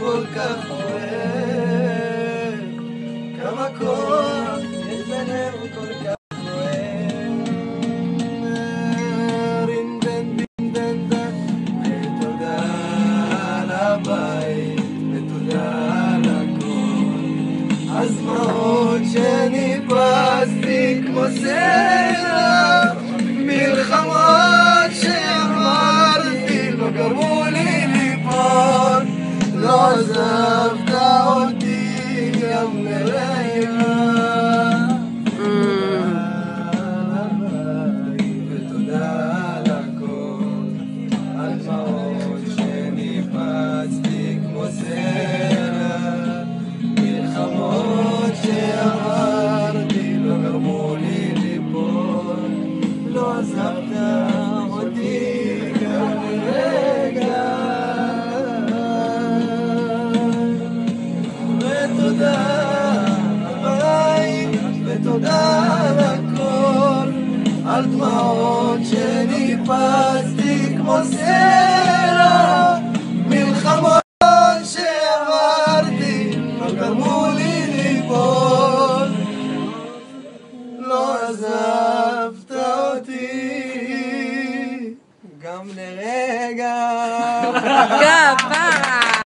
כל כך אוהב, כמה כוח יש בינינו כל כך אוהב. ותודה על הבית, ותודה על הכל, הזמאות שניפסתי כמו סלע, מלחמות שעברתי לא גרמו לי ליפול, לא עזבת אותי גם לרגע. ותודה על הכל, על דמעות שניפצתי כמו סלע, מלחמות שעברתי לא גרמו לי ליפול, לא עזבת אותי גם לרגע. ותודה הבית, ותודה על הכל, על דמעות שניפצתי כמו סלע, מלחמות שעברתי לא גרמו לי ליפול, לא עזבת אותי גם לרגע.